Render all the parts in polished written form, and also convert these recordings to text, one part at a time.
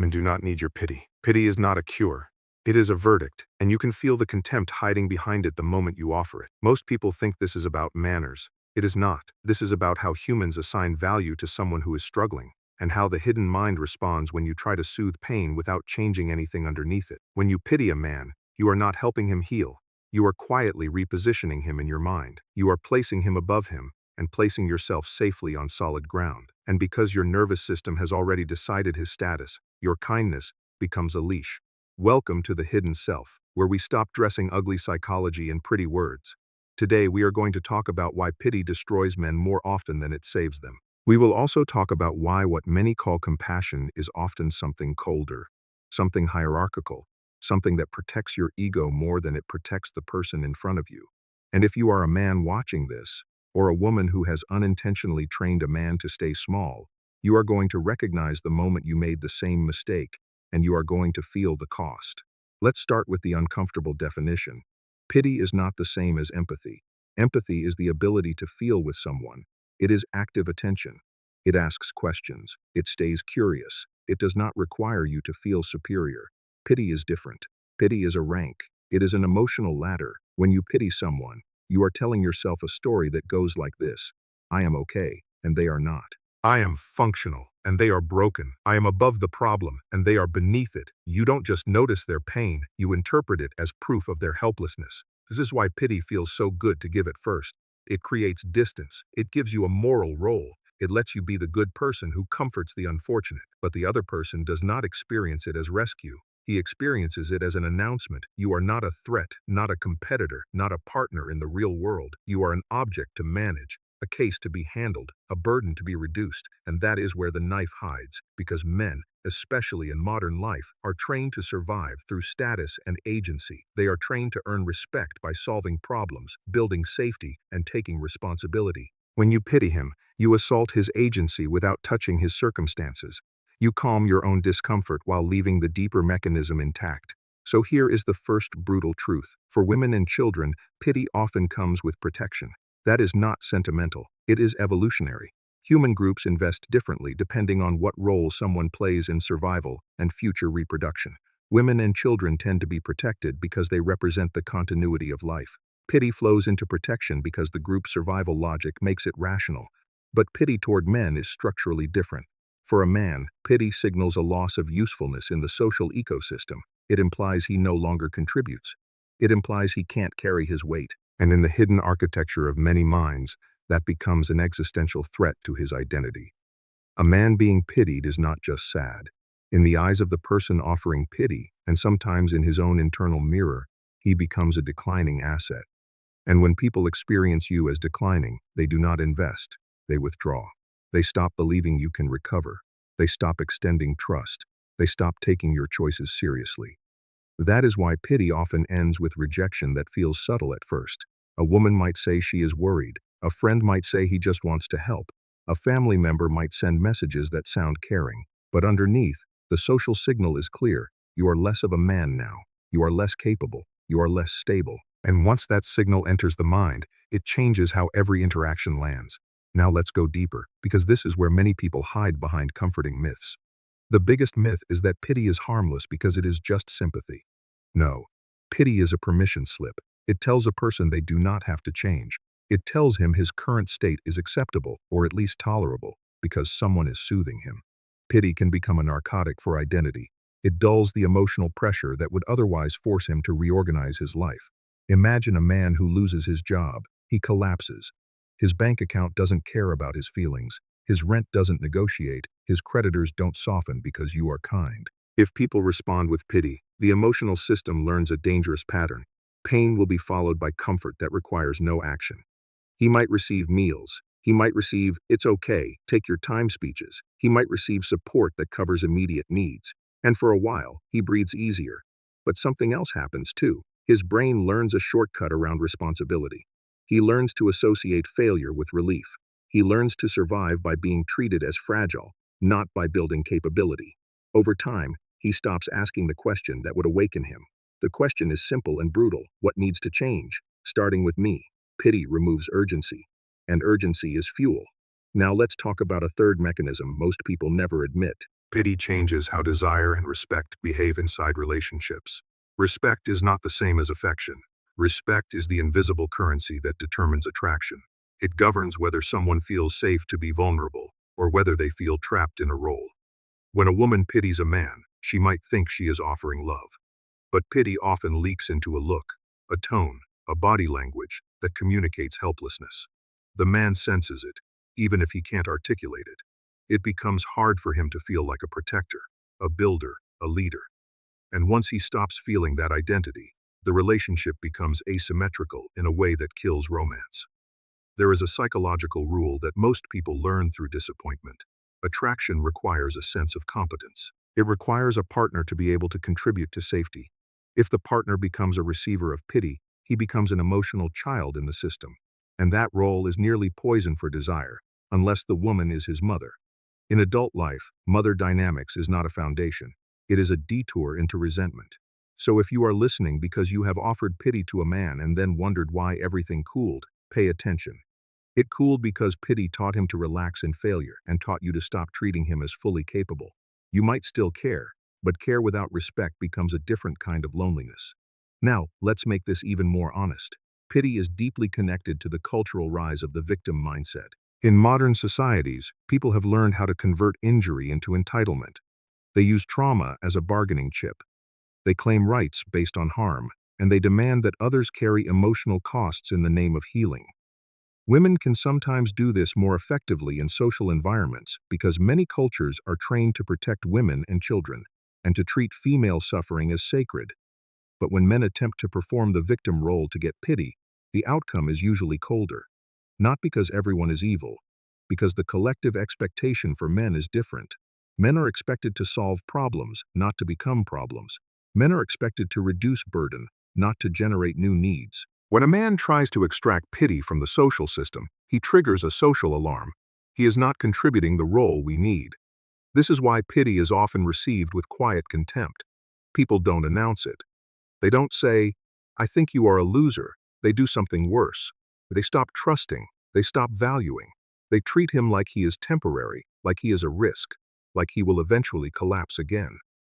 Women do not need your pity. Pity is not a cure. It is a verdict, and you can feel the contempt hiding behind it the moment you offer it. Most people think this is about manners. It is not. This is about how humans assign value to someone who is struggling, and how the hidden mind responds when you try to soothe pain without changing anything underneath it. When you pity a man, you are not helping him heal. You are quietly repositioning him in your mind. You are placing him above him, and placing yourself safely on solid ground. And because your nervous system has already decided his status, your kindness becomes a leash. Welcome to the hidden self, where we stop dressing ugly psychology in pretty words. Today we are going to talk about why pity destroys men more often than it saves them. We will also talk about why what many call compassion is often something colder, something hierarchical, something that protects your ego more than it protects the person in front of you. And if you are a man watching this, or a woman who has unintentionally trained a man to stay small, you are going to recognize the moment you made the same mistake, and you are going to feel the cost. Let's start with the uncomfortable definition. Pity is not the same as empathy. Empathy is the ability to feel with someone. It is active attention. It asks questions. It stays curious. It does not require you to feel superior. Pity is different. Pity is a rank. It is an emotional ladder. When you pity someone, you are telling yourself a story that goes like this: I am okay, and they are not. I am functional, and they are broken. I am above the problem, and they are beneath it. You don't just notice their pain, you interpret it as proof of their helplessness. This is why pity feels so good to give at first. It creates distance. It gives you a moral role. It lets you be the good person who comforts the unfortunate, but the other person does not experience it as rescue. He experiences it as an announcement. You are not a threat, not a competitor, not a partner in the real world. You are an object to manage, a case to be handled, a burden to be reduced, and that is where the knife hides, because men, especially in modern life, are trained to survive through status and agency. They are trained to earn respect by solving problems, building safety, and taking responsibility. When you pity him, you assault his agency without touching his circumstances. You calm your own discomfort while leaving the deeper mechanism intact. So here is the first brutal truth. For women and children, pity often comes with protection. That is not sentimental. It is evolutionary. Human groups invest differently depending on what role someone plays in survival and future reproduction. Women and children tend to be protected because they represent the continuity of life. Pity flows into protection because the group survival logic makes it rational. But pity toward men is structurally different. For a man, pity signals a loss of usefulness in the social ecosystem. It implies he no longer contributes. It implies he can't carry his weight. And in the hidden architecture of many minds, that becomes an existential threat to his identity. A man being pitied is not just sad. In the eyes of the person offering pity, and sometimes in his own internal mirror, he becomes a declining asset. And when people experience you as declining, they do not invest, they withdraw. They stop believing you can recover. They stop extending trust. They stop taking your choices seriously. That is why pity often ends with rejection that feels subtle at first. A woman might say she is worried. A friend might say he just wants to help. A family member might send messages that sound caring. But underneath, the social signal is clear. You are less of a man now. You are less capable. You are less stable. And once that signal enters the mind, it changes how every interaction lands. Now let's go deeper, because this is where many people hide behind comforting myths. The biggest myth is that pity is harmless because it is just sympathy. No, pity is a permission slip. It tells a person they do not have to change. It tells him his current state is acceptable, or at least tolerable, because someone is soothing him. Pity can become a narcotic for identity. It dulls the emotional pressure that would otherwise force him to reorganize his life. Imagine a man who loses his job. He collapses. His bank account doesn't care about his feelings. His rent doesn't negotiate. His creditors don't soften because you are kind. If people respond with pity, the emotional system learns a dangerous pattern. Pain will be followed by comfort that requires no action. He might receive meals. He might receive "it's okay, take your time" speeches. He might receive support that covers immediate needs. And for a while, he breathes easier. But something else happens too. His brain learns a shortcut around responsibility. He learns to associate failure with relief. He learns to survive by being treated as fragile, not by building capability. Over time, he stops asking the question that would awaken him. The question is simple and brutal: what needs to change? Starting with me. Pity removes urgency, and urgency is fuel. Now let's talk about a third mechanism most people never admit: Pity changes how desire and respect behave inside relationships. Respect is not the same as affection. Respect is the invisible currency that determines attraction. It governs whether someone feels safe to be vulnerable or whether they feel trapped in a role. When a woman pities a man, she might think she is offering love. But pity often leaks into a look, a tone, a body language that communicates helplessness. The man senses it, even if he can't articulate it. It becomes hard for him to feel like a protector, a builder, a leader. And once he stops feeling that identity, the relationship becomes asymmetrical in a way that kills romance. There is a psychological rule that most people learn through disappointment. Attraction requires a sense of competence. It requires a partner to be able to contribute to safety. If the partner becomes a receiver of pity, he becomes an emotional child in the system. And that role is nearly poison for desire, unless the woman is his mother. In adult life, mother dynamics is not a foundation. It is a detour into resentment. So if you are listening because you have offered pity to a man and then wondered why everything cooled, pay attention. It cooled because pity taught him to relax in failure and taught you to stop treating him as fully capable. You might still care, but care without respect becomes a different kind of loneliness. Now, let's make this even more honest. Pity is deeply connected to the cultural rise of the victim mindset. In modern societies, people have learned how to convert injury into entitlement. They use trauma as a bargaining chip. They claim rights based on harm, and they demand that others carry emotional costs in the name of healing. Women can sometimes do this more effectively in social environments because many cultures are trained to protect women and children, and to treat female suffering as sacred. But when men attempt to perform the victim role to get pity, the outcome is usually colder. Not because everyone is evil, because the collective expectation for men is different. Men are expected to solve problems, not to become problems. Men are expected to reduce burden, not to generate new needs. When a man tries to extract pity from the social system, he triggers a social alarm. He is not contributing the role we need. This is why pity is often received with quiet contempt. People don't announce it. They don't say, "I think you are a loser." They do something worse. They stop trusting. They stop valuing. They treat him like he is temporary, like he is a risk, like he will eventually collapse again.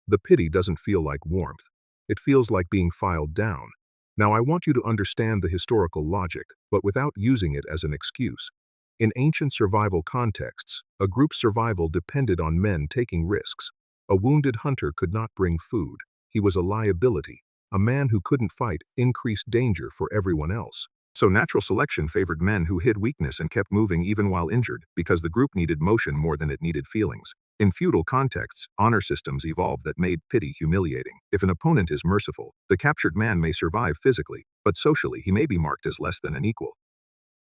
The pity doesn't feel like warmth. It feels like being filed down. Now I want you to understand the historical logic, but without using it as an excuse. In ancient survival contexts, a group's survival depended on men taking risks. A wounded hunter could not bring food. He was a liability. A man who couldn't fight increased danger for everyone else. So natural selection favored men who hid weakness and kept moving even while injured, because the group needed motion more than it needed feelings. In feudal contexts, honor systems evolved that made pity humiliating. If an opponent is merciful, the captured man may survive physically, but socially he may be marked as less than an equal.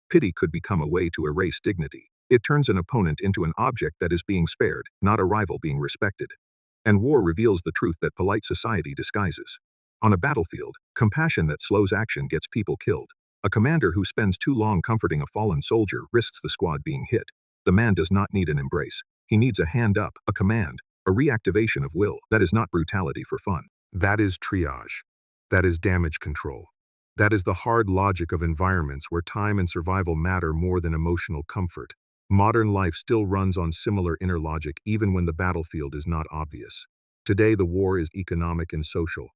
Pity could become a way to erase dignity. It turns an opponent into an object that is being spared, not a rival being respected. And war reveals the truth that polite society disguises. On a battlefield, compassion that slows action gets people killed. A commander who spends too long comforting a fallen soldier risks the squad being hit. The man does not need an embrace. He needs a hand up, a command, a reactivation of will. That is not brutality for fun. That is triage. That is damage control. That is the hard logic of environments where time and survival matter more than emotional comfort. Modern life still runs on similar inner logic even when the battlefield is not obvious. Today the war is economic and social.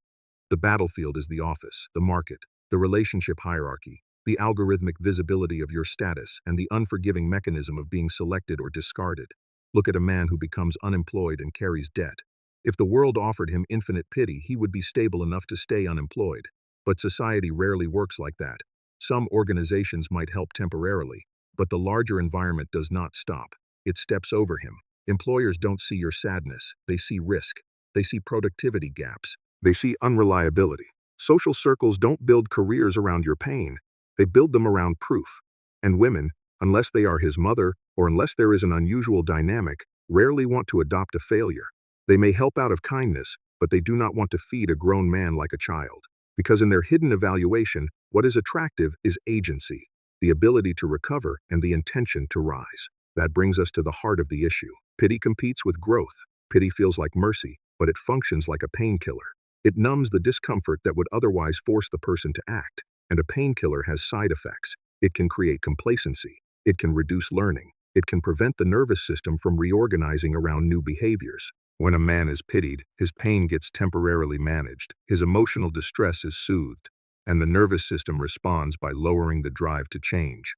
The battlefield is the office, the market, the relationship hierarchy, the algorithmic visibility of your status, and the unforgiving mechanism of being selected or discarded. Look at a man who becomes unemployed and carries debt. If the world offered him infinite pity, he would be stable enough to stay unemployed. But society rarely works like that. Some organizations might help temporarily, but the larger environment does not stop. It steps over him. Employers don't see your sadness. They see risk. They see productivity gaps. They see unreliability. Social circles don't build careers around your pain. They build them around proof. And women, unless they are his mother or unless there is an unusual dynamic, rarely want to adopt a failure. They may help out of kindness, but they do not want to feed a grown man like a child. Because in their hidden evaluation, what is attractive is agency, the ability to recover and the intention to rise. That brings us to the heart of the issue. Pity competes with growth. Pity feels like mercy, but it functions like a painkiller. It numbs the discomfort that would otherwise force the person to act. And a painkiller has side effects. It can create complacency. It can reduce learning. It can prevent the nervous system from reorganizing around new behaviors. When a man is pitied, his pain gets temporarily managed, his emotional distress is soothed, and the nervous system responds by lowering the drive to change.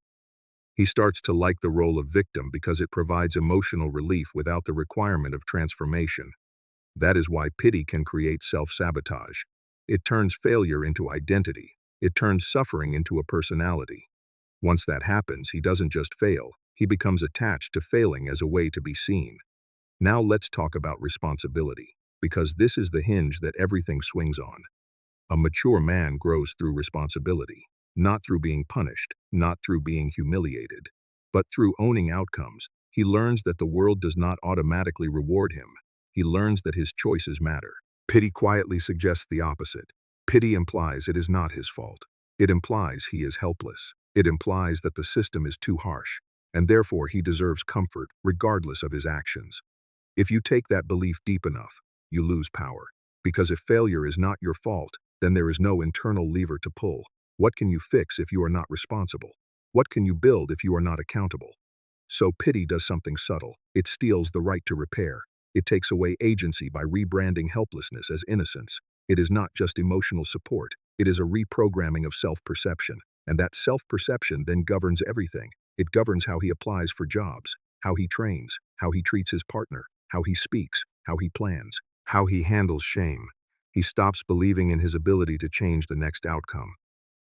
He starts to like the role of victim because it provides emotional relief without the requirement of transformation. That is why pity can create self-sabotage. It turns failure into identity. It turns suffering into a personality. Once that happens, he doesn't just fail, he becomes attached to failing as a way to be seen. Now let's talk about responsibility, because this is the hinge that everything swings on. A mature man grows through responsibility, not through being punished, not through being humiliated, but through owning outcomes. He learns that the world does not automatically reward him. He learns that his choices matter. Pity quietly suggests the opposite. Pity implies it is not his fault. It implies he is helpless. It implies that the system is too harsh, and therefore he deserves comfort regardless of his actions. If you take that belief deep enough, you lose power. Because if failure is not your fault, then there is no internal lever to pull. What can you fix if you are not responsible? What can you build if you are not accountable? So pity does something subtle. It steals the right to repair. It takes away agency by rebranding helplessness as innocence. It is not just emotional support. It is a reprogramming of self-perception. And that self-perception then governs everything. It governs how he applies for jobs, how he trains, how he treats his partner, how he speaks, how he plans, how he handles shame. He stops believing in his ability to change the next outcome.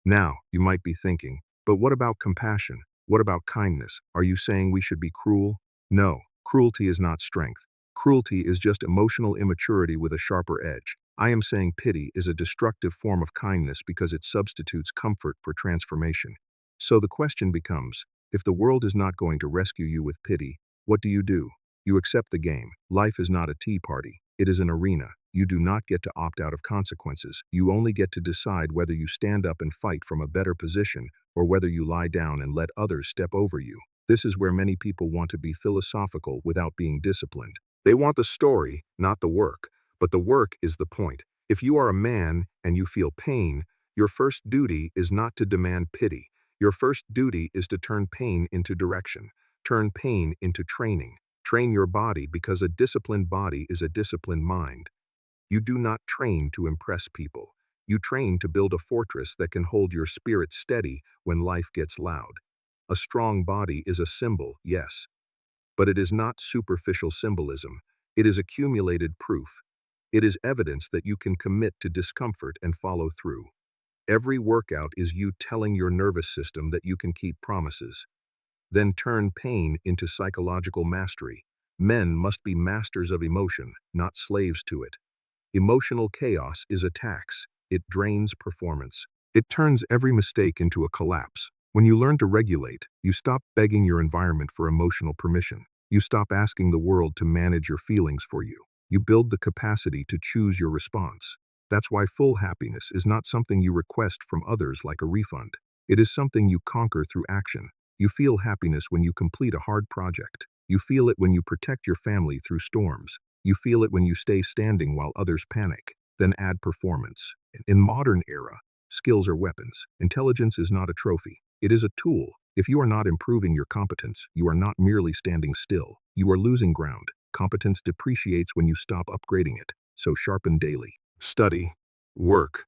Now, you might be thinking, but what about compassion? What about kindness? Are you saying we should be cruel? No, cruelty is not strength. Cruelty is just emotional immaturity with a sharper edge. I am saying pity is a destructive form of kindness because it substitutes comfort for transformation. So the question becomes, if the world is not going to rescue you with pity, what do? You accept the game. Life is not a tea party. It is an arena. You do not get to opt out of consequences. You only get to decide whether you stand up and fight from a better position or whether you lie down and let others step over you. This is where many people want to be philosophical without being disciplined. They want the story, not the work. But the work is the point. If you are a man and you feel pain, your first duty is not to demand pity. Your first duty is to turn pain into direction. Turn pain into training. Train your body because a disciplined body is a disciplined mind. You do not train to impress people. You train to build a fortress that can hold your spirit steady when life gets loud. A strong body is a symbol, yes, but it is not superficial symbolism. It is accumulated proof. It is evidence that you can commit to discomfort and follow through. Every workout is you telling your nervous system that you can keep promises. Then turn pain into psychological mastery. Men must be masters of emotion, not slaves to it. Emotional chaos is a tax. It drains performance. It turns every mistake into a collapse. When you learn to regulate, you stop begging your environment for emotional permission. You stop asking the world to manage your feelings for you. You build the capacity to choose your response. That's why full happiness is not something you request from others like a refund. It is something you conquer through action. You feel happiness when you complete a hard project. You feel it when you protect your family through storms. You feel it when you stay standing while others panic. Then add performance. In modern era, skills are weapons. Intelligence is not a trophy. It is a tool. If you are not improving your competence, you are not merely standing still. You are losing ground. Competence depreciates when you stop upgrading it. So sharpen daily. Study. Work.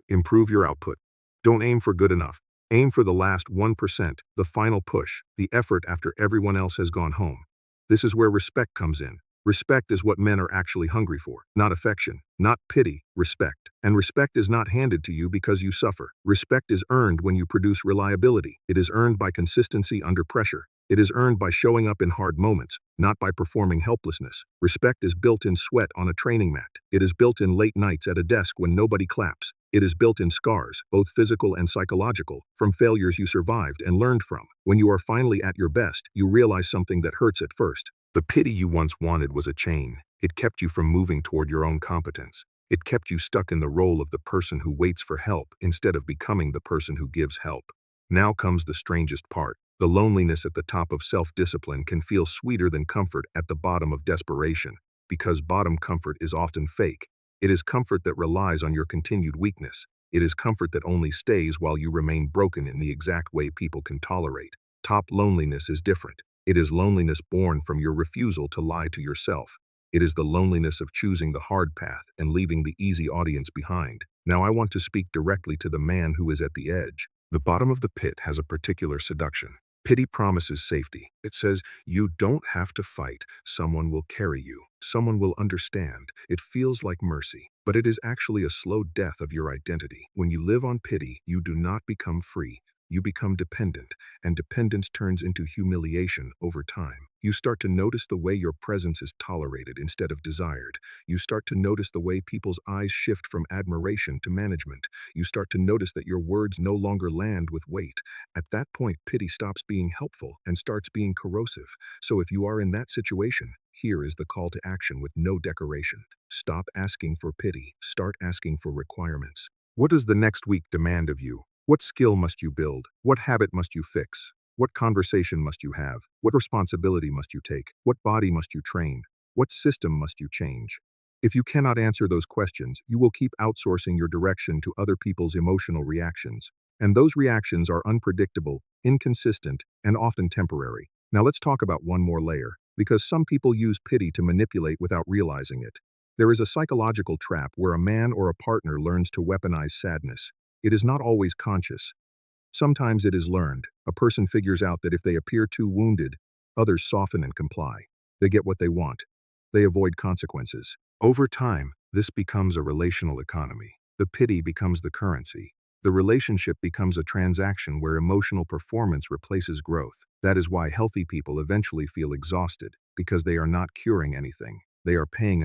Improve your output. Don't aim for good enough. Aim for the last 1%, the final push, the effort after everyone else has gone home. This is where respect comes in. Respect is what men are actually hungry for, not affection, not pity, respect. And respect is not handed to you because you suffer. Respect is earned when you produce reliability. It is earned by consistency under pressure. It is earned by showing up in hard moments, not by performing helplessness. Respect is built in sweat on a training mat. It is built in late nights at a desk when nobody claps. It is built in scars, both physical and psychological, from failures you survived and learned from. When you are finally at your best, you realize something that hurts at first. The pity you once wanted was a chain. It kept you from moving toward your own competence. It kept you stuck in the role of the person who waits for help instead of becoming the person who gives help. Now comes the strangest part. The loneliness at the top of self-discipline can feel sweeter than comfort at the bottom of desperation, because bottom comfort is often fake. It is comfort that relies on your continued weakness. It is comfort that only stays while you remain broken in the exact way people can tolerate. Top loneliness is different. It is loneliness born from your refusal to lie to yourself. It is the loneliness of choosing the hard path and leaving the easy audience behind. Now I want to speak directly to the man who is at the edge. The bottom of the pit has a particular seduction. Pity promises safety. It says, you don't have to fight. Someone will carry you. Someone will understand. It feels like mercy, but it is actually a slow death of your identity. When you live on pity, you do not become free. You become dependent, and dependence turns into humiliation over time. You start to notice the way your presence is tolerated instead of desired. You start to notice the way people's eyes shift from admiration to management. You start to notice that your words no longer land with weight. At that point, pity stops being helpful and starts being corrosive. So if you are in that situation, here is the call to action with no decoration. Stop asking for pity. Start asking for requirements. What does the next week demand of you? What skill must you build? What habit must you fix? What conversation must you have? What responsibility must you take? What body must you train? What system must you change? If you cannot answer those questions, you will keep outsourcing your direction to other people's emotional reactions. And those reactions are unpredictable, inconsistent, and often temporary. Now let's talk about one more layer, because some people use pity to manipulate without realizing it. There is a psychological trap where a man or a partner learns to weaponize sadness. It is not always conscious. Sometimes it is learned. A person figures out that if they appear too wounded, others soften and comply. They get what they want. They avoid consequences. Over time, this becomes a relational economy. The pity becomes the currency. The relationship becomes a transaction where emotional performance replaces growth. That is why healthy people eventually feel exhausted, because they are not curing anything. They are paying